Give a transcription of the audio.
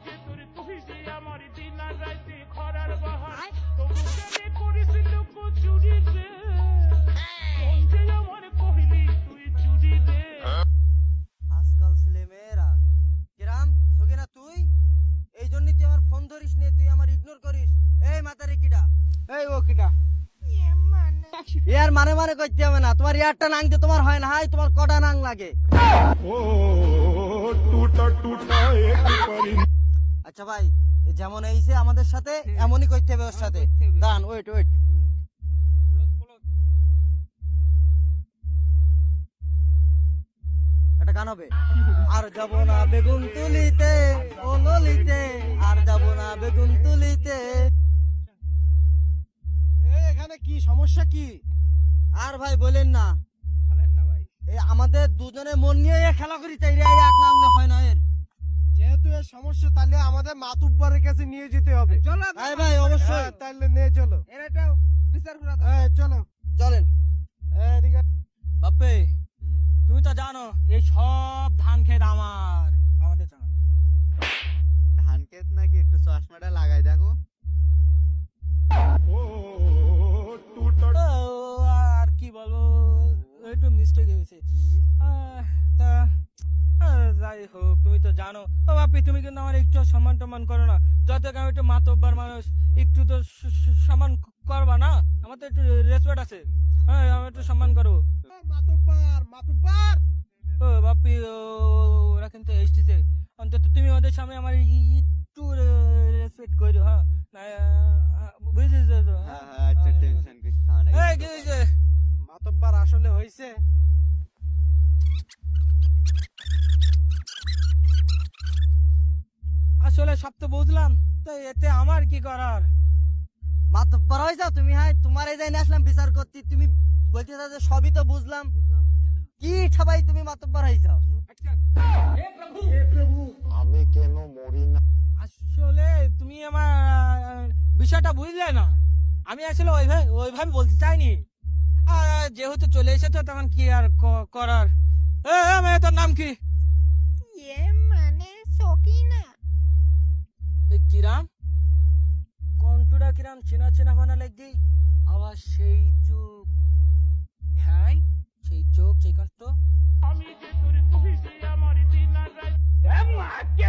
যে তোর কইছি আমার দিন আর রাতে খরার বাহার তবু কেন করিস লোক চুরি রে কোন যে আমার কইলি তুই চুরি রে আজকাল ছেলে মেয়েরা কিরাম সগিনা তুই এই জন্যই তুই আমার ফোন ধরিস নে, তুই আমার ইগনোর করিস। এই মাতারি কিডা? এই ও কিটা ইয়ার মানে মানে কইতে হবে না, তোমার ইয়ারটা নাং দিয়ে তোমার হয় না, হাই তোমার কটা নাং লাগে? আচ্ছা ভাই, এ যেমন এইছে আমাদের সাথে এমনই কইতে হবে ওর সাথে। দান ওয়েট ওয়েট, এটা গান হবে। আর যাব না বেগুন তুলিতে ও ললিতে, আর যাব না বেগুন তুলিতে। এখানে কি সমস্যা কি? আর ভাই বলেন না, বলেন না ভাই। এই আমাদের দুজনে মন নিয়ে এ খেলা করি চাই রে, এক নাম হয় না এর। যেহেতু এর সমস্যা, তাহলে আমাদের মাতুব্বরের কাছে নিয়ে যেতে হবে। চলো ভাই ভাই অবশ্যই, তাহলে নিয়ে চলো। এর একটা বিচার করা চলো চলেন। এদিকে বাপ্পে, তুমি তো জানো এই সব ধান ক্ষেত আমাদের জানা। ধান ক্ষেত নাকি? একটু চশমাটা লাগাই দেখো। আর কি বলবো, একটু মিস্টেক হয়েছে। তা যাই হোক, তুমি তো জানো ও বাপ্পি, তুমি কিন্তু আমার একটু সম্মান টম্মান করো না। যত আমি একটু মাতব্বার মানুষ, একটু তো সম্মান করবা না? আমার তো একটু রেসপেক্ট আছে। হ্যাঁ, আমি একটু সম্মান করবো। মাতুব্বার ও বাপ্পি, ওরা কিন্তু এসেছে, অন্তত তুমি ওদের সামনে আমার একটু রেসপেক্ট করো। হ্যাঁ, বুঝেছিস তো? হ্যাঁ হ্যাঁ, আচ্ছা টেনশন করিস না। এই কি হয়েছে? মাতুব্বার আসলে হয়েছে, আসলে সব তো বুঝলাম, তো এতে আমার কি করার? মাতব্বর হয়ে যাও তুমি। হাই তোমার এই যাই না আসলাম বিচার করতে, তুমি বলতে চাও যে সবই তো বুঝলাম, কি ঠাবাই তুমি মাতব্বর হয়ে যাও? আমি কেন মরি না? আসলে তুমি আমার বিষয়টা বুঝলে না। আমি আসলে ওইভাবে বলতে চাইনি। যেহেতু চলে এসেছো, তখন কি আর করার। মেয়ে, তোর নাম কি? মানে সকিনা। এই কিরাম কণ্ঠটা কিরাম চেনা চেনা বানা লাগি, আবার সেই চোখ, হ্যাঁ সেই চোখ, সেই কণ্ঠ। আমি যে তোর কইছি আমার দিন আর রাতে